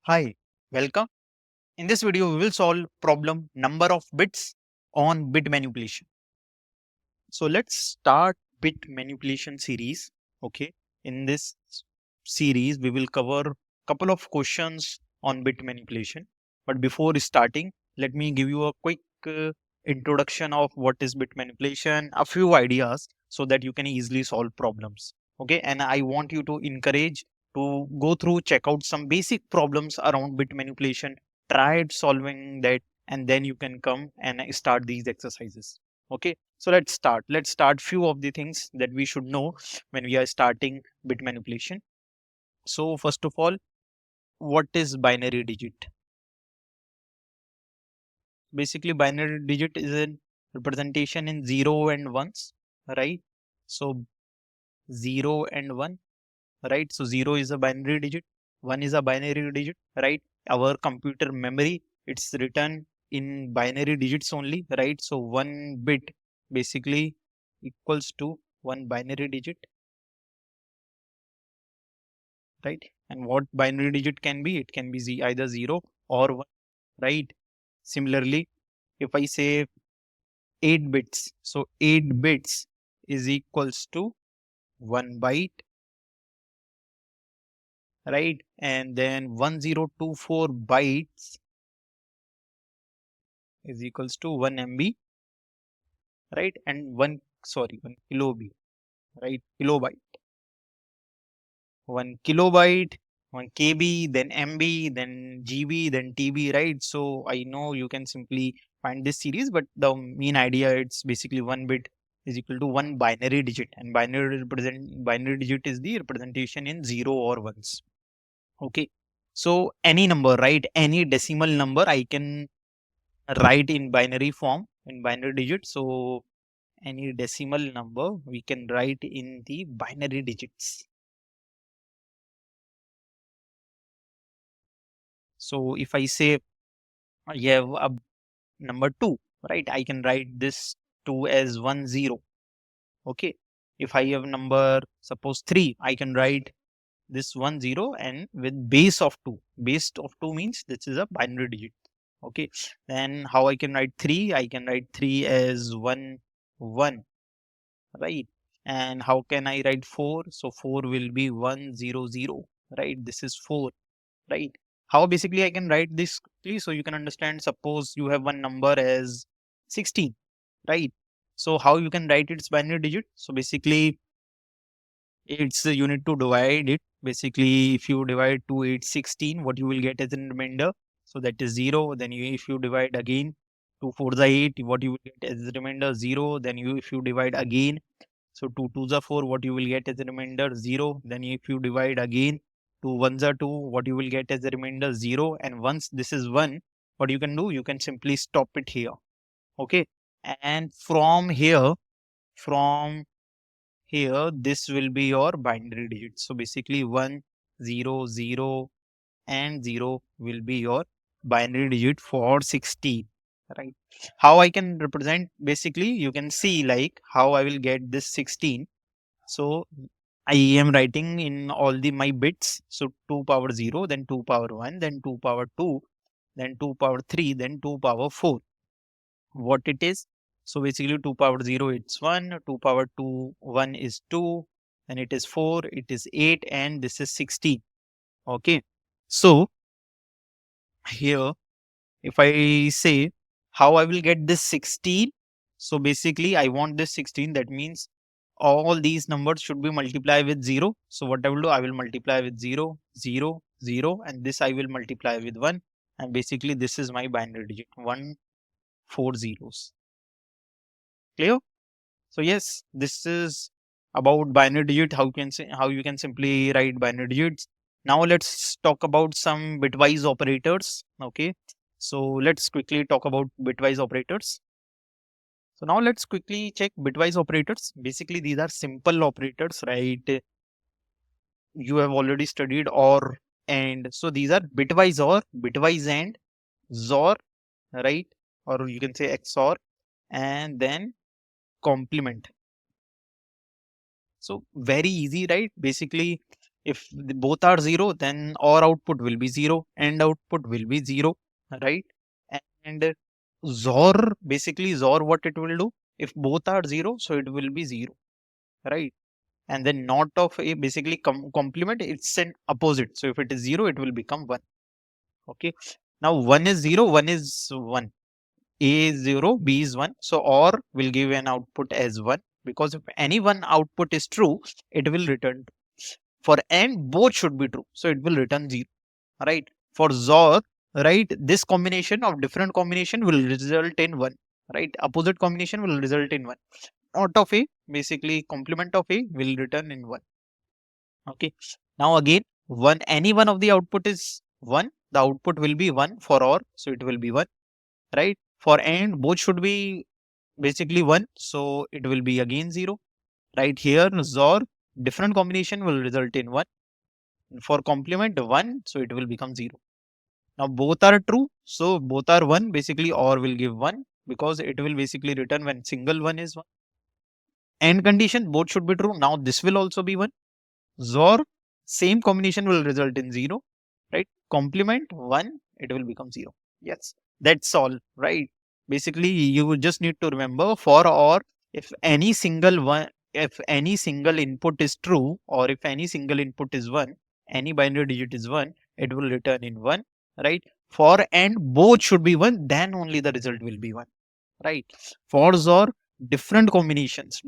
Hi, welcome. In this video, we will solve problem number of bits on bit manipulation. So let's start bit manipulation series. Okay. In this series, we will cover couple of questions on bit manipulation. But before starting, let me give you a quick introduction of what is bit manipulation, a few ideas so that you can easily solve problems. Okay. And I want you to encourage to go through, check out some basic problems around bit manipulation, try solving that, and then you can come and start these exercises. Okay, so let's start few of the things that we should know when we are starting bit manipulation. So first of all, what is binary digit? Basically binary digit is a representation in 0 and 1s, right? So 0 and 1, right? So 0 is a binary digit, 1 is a binary digit, right? Our computer memory, it's written in binary digits only, right? So 1 bit basically equals to 1 binary digit, right? And what binary digit can be? It can be either 0 or 1, right? Similarly, if I say 8 bits, so 8 bits is equals to 1 byte, right? And then 1024 bytes is equals to 1 MB, right? And 1 kilobyte, right? Kilobyte. 1 kilobyte, 1 KB, then MB, then GB, then TB, right? So I know you can simply find this series, but the main idea, it's basically 1 bit is equal to 1 binary digit, and binary digit is the representation in 0 or 1s. Okay. So any number, right? Any decimal number I can write in binary form, in binary digit. So any decimal number we can write in the binary digits. So if I say you have a number 2, right? I can write this 2 as 1 0. Okay. If I have number suppose 3, I can write this 1 0 and with base of 2. Base of 2 means this is a binary digit. Okay. Then how I can write 3? I can write 3 as 1 1, right? And how can I write 4? So 4 will be 1 0 0, right? This is 4, right? How basically I can write this quickly so you can understand. Suppose you have one number as 16, right? So how you can write its binary digit? So basically it's you need to divide it. Basically, if you divide 2 8 16, what you will get as a remainder? So that is 0. Then if you divide again 2 4 the 8, what you will get as a remainder? 0. Then if you divide again, so 2 2 the 4, what you will get as a remainder? 0. Then if you divide again, 2 1 are 2, what you will get as a remainder? 0. And once this is 1, what you can do? You can simply stop it here. Okay. And from here, this will be your binary digit. So basically 1 0 0 and 0 will be your binary digit for 16, right? How I can represent? Basically you can see like how I will get this 16. So I am writing in all the my bits. So 2 power 0, then 2 power 1, then 2 power 2, then 2 power 3, then 2 power 4. What it is? So basically 2 power 0 it's 1, 2 power 2 1 is 2, and it is 4, it is 8, and this is 16. Okay. So here if I say how I will get this 16, so basically I want this 16, that means all these numbers should be multiplied with 0. So what I will do, I will multiply with 0 0 0, and this I will multiply with 1, and basically this is my binary digit, 1 4 zeros. Clear? So yes, this is about binary digit, how you can simply write binary digits. Now let's talk about some bitwise operators. Okay. So let's quickly talk about bitwise operators. So now let's quickly check bitwise operators. Basically these are simple operators, right? You have already studied OR and. So these are bitwise OR, bitwise AND, XOR, right? Or you can say XOR, and then complement. So very easy, right? Basically If both are 0, then OR output will be 0, AND output will be 0, right? And XOR, basically XOR, what it will do, if both are 0, so it will be 0, right? And then not of a, basically complement, it's an opposite. So if it is 0, it will become 1. Okay. Now 1 is 0, 1 is 1. A is 0, B is 1. So OR will give an output as 1, because if any one output is true, it will return true. For AND, both should be true, so it will return 0, right? For XOR, right, this combination of different combination will result in 1, right? Opposite combination will result in 1. Not of A, basically complement of A will return in 1. Okay. Now again, any one of the output is 1, the output will be 1 for OR, so it will be 1, right? For AND, both should be basically 1, so it will be again 0, right? Here XOR, different combination will result in 1. For complement 1, so it will become 0. Now both are true, so both are 1, basically OR will give 1, because it will basically return when single 1 is 1. AND condition, both should be true, now this will also be 1. XOR, same combination will result in 0, right? Complement 1, it will become 0. Yes, that's all, right? Basically, you just need to remember, for OR, if any single one, if any single input is true, or if any single input is 1, any binary digit is 1, it will return in 1, right? For AND, both should be 1, then only the result will be 1, right? For XOR, different combinations,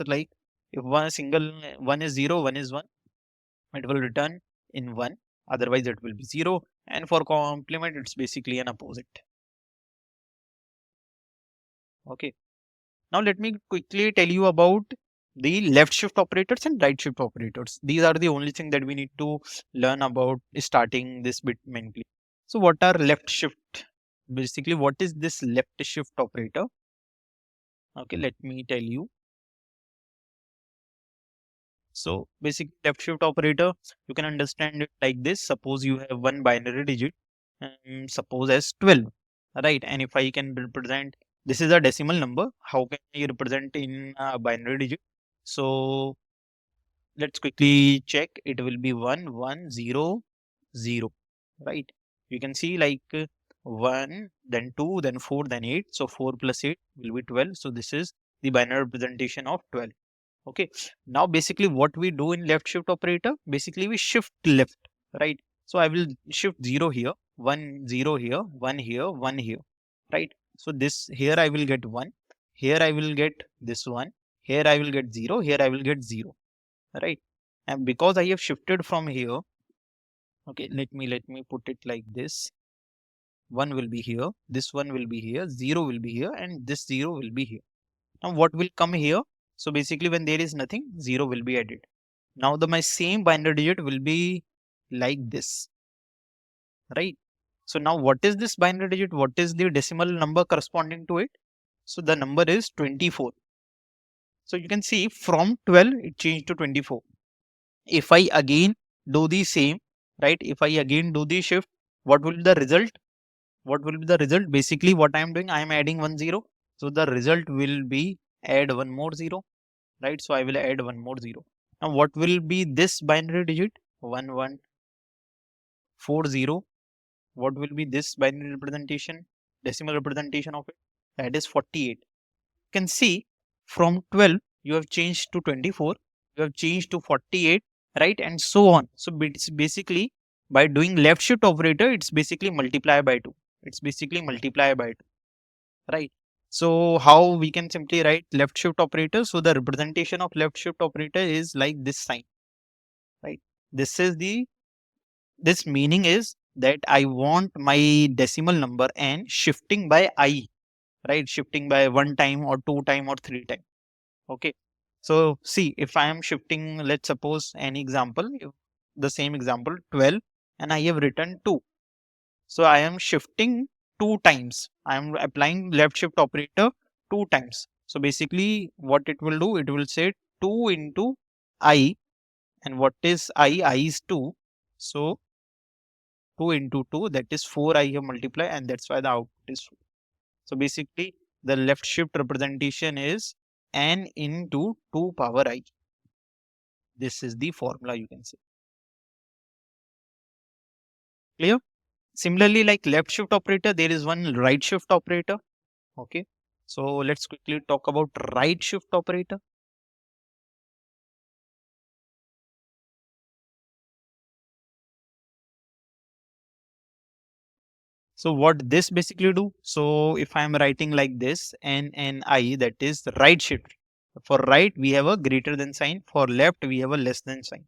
like if one single one is 0, one is 1, it will return in 1, otherwise it will be 0. And for complement, it's basically an opposite. Okay. Now let me quickly tell you about the left shift operators and right shift operators. These are the only thing that we need to learn about starting this bit mainly. So what are left shift? Basically, what is this left shift operator? Okay, let me tell you. So basic left shift operator, you can understand it like this. Suppose you have one binary digit, suppose as 12, right? And if I can represent, this is a decimal number, how can I represent in a binary digit? So let's quickly check. It will be 1 1 0 0, right? You can see like 1, then 2, then 4, then 8. So 4 plus 8 will be 12. So this is the binary representation of 12. Okay. Now basically what we do in left shift operator, basically we shift left, right? So I will shift 0 here, 1 0 here, 1 here, 1 here, right? So this here I will get 1, here I will get this 1, here I will get 0, here I will get 0, right? And because I have shifted from here, okay, let me put it like this. 1 will be here, this 1 will be here, 0 will be here, and this 0 will be here. Now what will come here? So basically when there is nothing, 0 will be added. Now my same binary digit will be like this, right? So now what is this binary digit? What is the decimal number corresponding to it? So the number is 24. So you can see from 12 it changed to 24. If I again do the same, right? If I again do the shift, what will be the result? What will be the result? Basically what I am doing, I am adding 1 0. So the result will be add one more 0, right? So I will add one more 0. Now what will be this binary digit? 1 1 4 0. What will be this binary representation, decimal representation of it? That is 48. You can see from 12 you have changed to 24, you have changed to 48, right? And so on. So it's basically by doing left shift operator, it's basically multiply by 2. It's basically multiply by 2, right? So how we can simply write left shift operator? So the representation of left shift operator is like this sign, right? This is the, this meaning is that I want my decimal number and shifting by I, right? Shifting by 1 time or 2 time or 3 time. Okay. So see, if I am shifting, let's suppose an example, the same example 12, and I have written 2. So I am shifting 2 times. I am applying left shift operator 2 times. So basically what it will do, it will say 2 into I, and what is I? I is 2. So 2 into 2, that is 4 I have multiplied, and that's why the output is 4. So basically the left shift representation is n into 2 power I. This is the formula, you can say. Clear? Similarly, like left shift operator, there is one right shift operator. Okay. So let's quickly talk about right shift operator. So what this basically do? So if I am writing like this, n I, that is right shift. For right, we have a greater than sign. For left, we have a less than sign.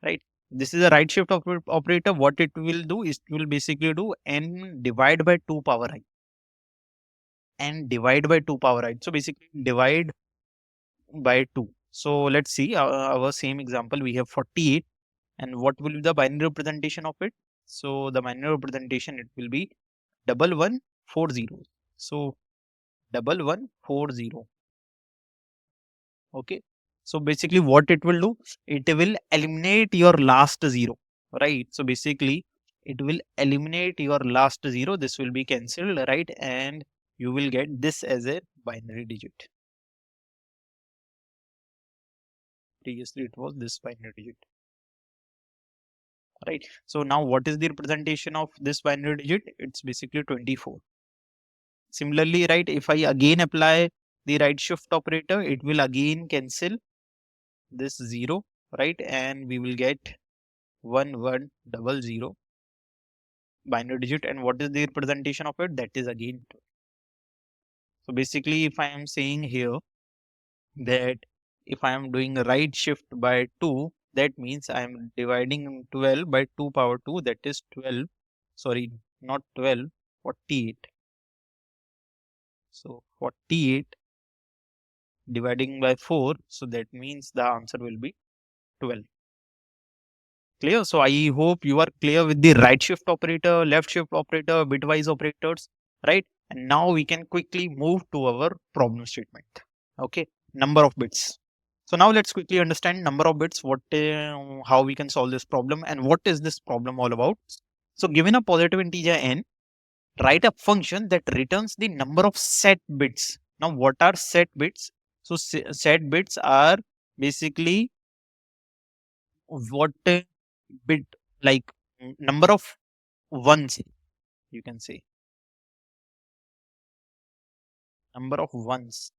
Right. This is a right shift operator. What it will do is it will basically do n divide by 2 power I. And divide by 2 power I. So basically divide by 2. So let's see our same example. We have 48, and what will be the binary representation of it? So the binary representation, it will be 1140. So 1140. Okay. So basically what it will do, it will eliminate your last zero, right? So basically it will eliminate your last zero. This will be cancelled, right? And you will get this as a binary digit. Previously it was this binary digit, right? So now what is the representation of this binary digit? It's basically 24. Similarly, right, if I again apply the right shift operator, it will again cancel this 0, right? And we will get 1100 binary digit. And what is the representation of it? That is again 2. So basically, if I am saying here that if I am doing a right shift by 2, that means I am dividing 12 by 2 power 2, that is 12. Sorry, not 12, 48. So 48 dividing by 4, so that means the answer will be 12. Clear? So I hope you are clear with the right shift operator, left shift operator, bitwise operators, right? And now we can quickly move to our problem statement. Okay, number of bits. So now let's quickly understand number of bits, how we can solve this problem, and what is this problem all about. So given a positive integer n, write a function that returns the number of set bits. Now what are set bits? So set bits are basically what bit, like number of ones, you can say number of ones.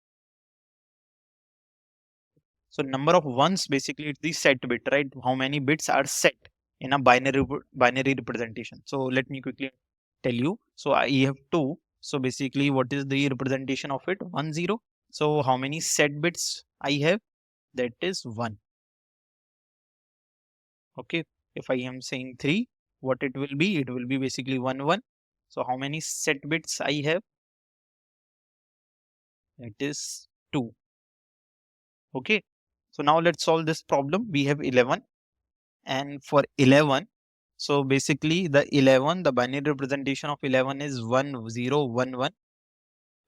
So number of ones basically it's the set bit, right? How many bits are set in a binary representation. So let me quickly tell you. So I have 2. So basically what is the representation of it? 10. So how many set bits I have? That is 1. Okay. If I am saying 3, what it will be? It will be basically 1 1. So how many set bits I have? It is 2. Okay. So now let's solve this problem. We have 11, and for 11, so basically the 11, the binary representation of 11 is 1011,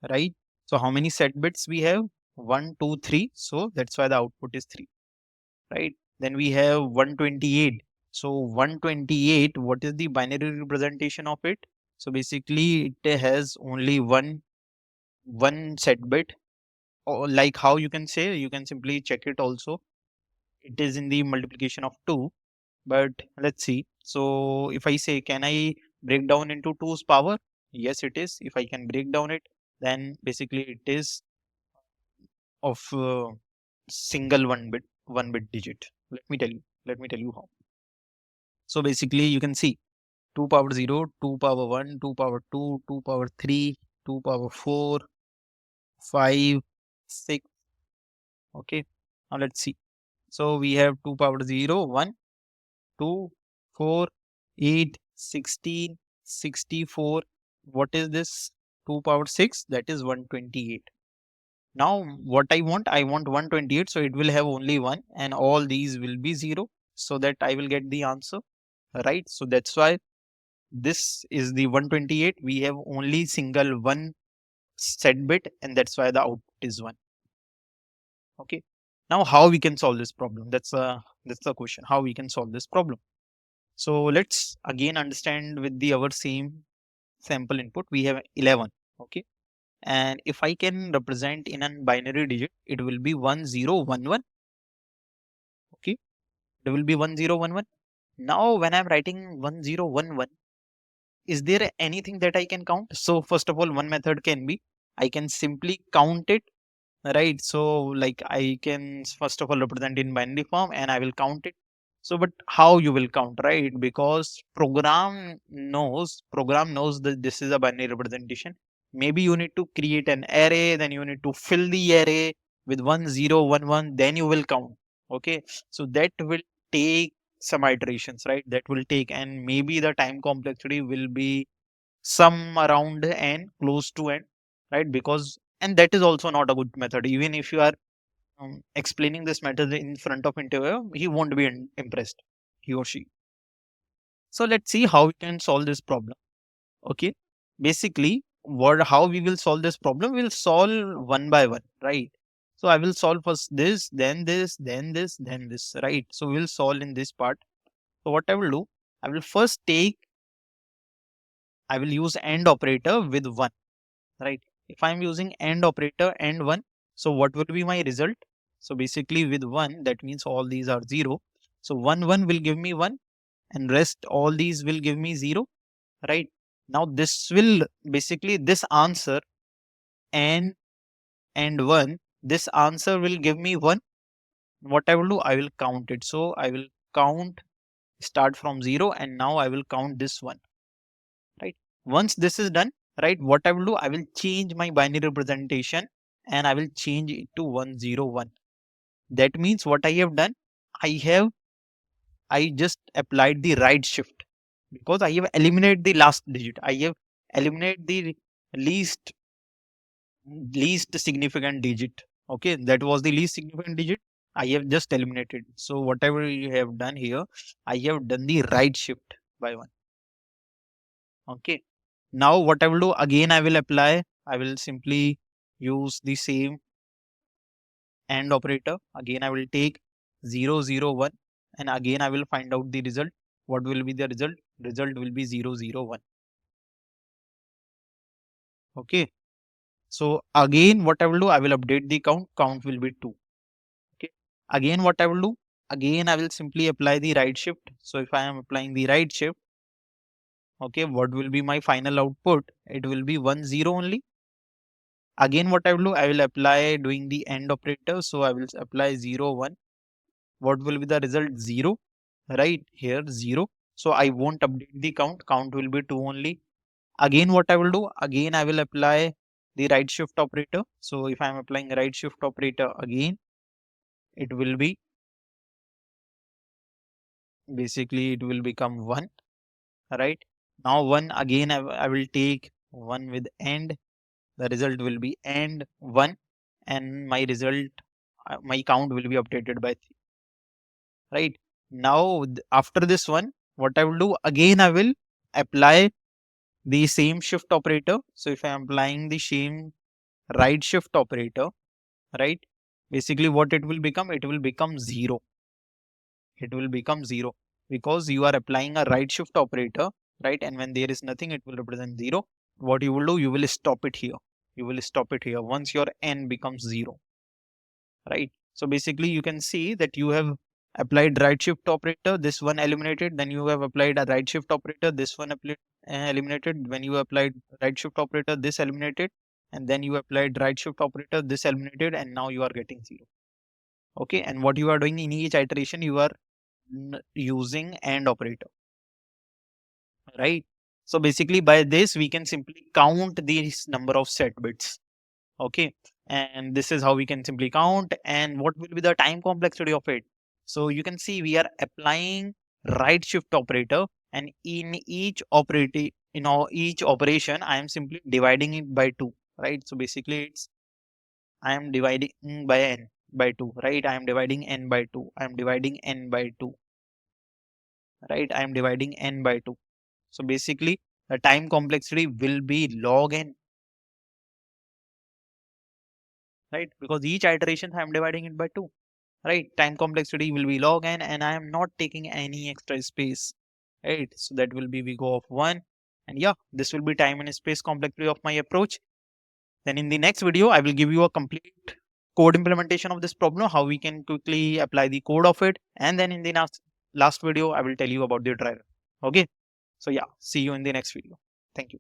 right? So how many set bits we have? 1 2 3. So that's why the output is 3, right? Then we have 128. So 128, what is the binary representation of it? So basically it has only one set bit. Or like how you can say, you can simply check it also. It is in the multiplication of 2. But let's see. So if I say, can I break down into 2's power? Yes, it is. If I can break down it, then basically it is of single one bit digit. Let me tell you how. So basically you can see 2 power 0, 2 power 1, 2 power 2, 2 power 3, 2 power 4, 5, 6. Okay. Now let's see. So we have 2 power 0, 1, 2, 4, 8, 16, 64. What is this? 2 power 6, that is 128. Now what I want? I want 128, so it will have only 1 and all these will be 0, so that I will get the answer, right? So that's why this is the 128. We have only single one set bit, and that's why the output is 1. Okay. Now how we can solve this problem? That's the question. How we can solve this problem? So let's again understand with the our same sample input. We have 11. Okay. And if I can represent in a binary digit, it will be 1011. Okay. It will be 1011. Now when I'm writing 1011, is there anything that I can count? So first of all, one method can be, I can simply count it, right? So like I can first of all represent in binary form and I will count it. So but how you will count, right? Because program knows that this is a binary representation. Maybe you need to create an array, then you need to fill the array with 1011, then you will count. Okay, so that will take some iterations, right? That will take, and maybe the time complexity will be some around n, close to n, right? Because, and that is also not a good method. Even if you are explaining this method in front of interviewer, he won't be impressed, he or she. So let's see how we can solve this problem. Okay, basically what, how we will solve this problem, we'll solve one by one, right? So I will solve first this, then this, then this, then this, right? So we'll solve in this part. So what I will do, I will first take, I will use AND operator with 1, right? If I'm using AND operator and 1, so what will be my result? So basically with 1, that means all these are 0. So 1 1 will give me 1 and rest all these will give me 0, right? Now this will basically, this answer n and 1, this answer will give me 1. What I will do, I will count it. So I will count, start from 0, and now I will count this one, right? Once this is done, right, what I will do, I will change my binary representation and I will change it to 101. That means what I have done, I just applied the right shift, because I have eliminated the last digit. I have eliminated the least least significant digit. Okay, that was the least significant digit. I have just eliminated. So whatever you have done here, I have done the right shift by 1. Okay. Now what I will do, again I will apply, I will simply use the same AND operator. Again I will take 001 and again I will find out the result. What will be the result? Result will be 001. Okay. So again what I will do, I will update the count. Count will be 2. Okay. Again what I will do, again I will simply apply the right shift. So if I am applying the right shift, okay, what will be my final output? It will be 10 only. Again, what I will do, I will apply doing the AND operator. So I will apply 01. What will be the result? 0, right? Here 0. So I won't update the count. Count will be 2 only. Again, what I will do, again I will apply the right shift operator. So if I am applying right shift operator again, it will be, basically it will become 1, right? Now 1 again, I will take 1 with AND. The result will be AND 1, and my result, my count will be updated by 3. Right now, after this one, what I will do, again I will apply the same shift operator. So if I am applying the same right shift operator, right, basically what it will become, it will become 0. It will become 0 because you are applying a right shift operator, right? And when there is nothing, it will represent 0. What you will do, you will stop it here. You will stop it here once your n becomes 0, right? So basically you can see that you have applied right shift operator, this one eliminated, then you have applied a right shift operator, this one eliminated, when you applied right shift operator, this eliminated, and then you applied right shift operator, this eliminated, and now you are getting 0. Okay, and what you are doing in each iteration, you are using AND operator, right? So basically by this we can simply count these number of set bits. Okay, and this is how we can simply count, and what will be the time complexity of it. So you can see we are applying right shift operator, and in each operating, in each operation I am simply dividing it by 2, right? So basically it's, I am dividing by n by 2, right? I am dividing n by 2, I am dividing n by 2, right? I am dividing n by 2. So basically the time complexity will be log n, right? Because each iteration I am dividing it by 2, right? Time complexity will be log n, and I am not taking any extra space, right? So that will be, we go of 1, and yeah, this will be time and space complexity of my approach. Then in the next video I will give you a complete code implementation of this problem, how we can quickly apply the code of it. And then in the last video, I will tell you about the driver. Okay. So yeah, see you in the next video. Thank you.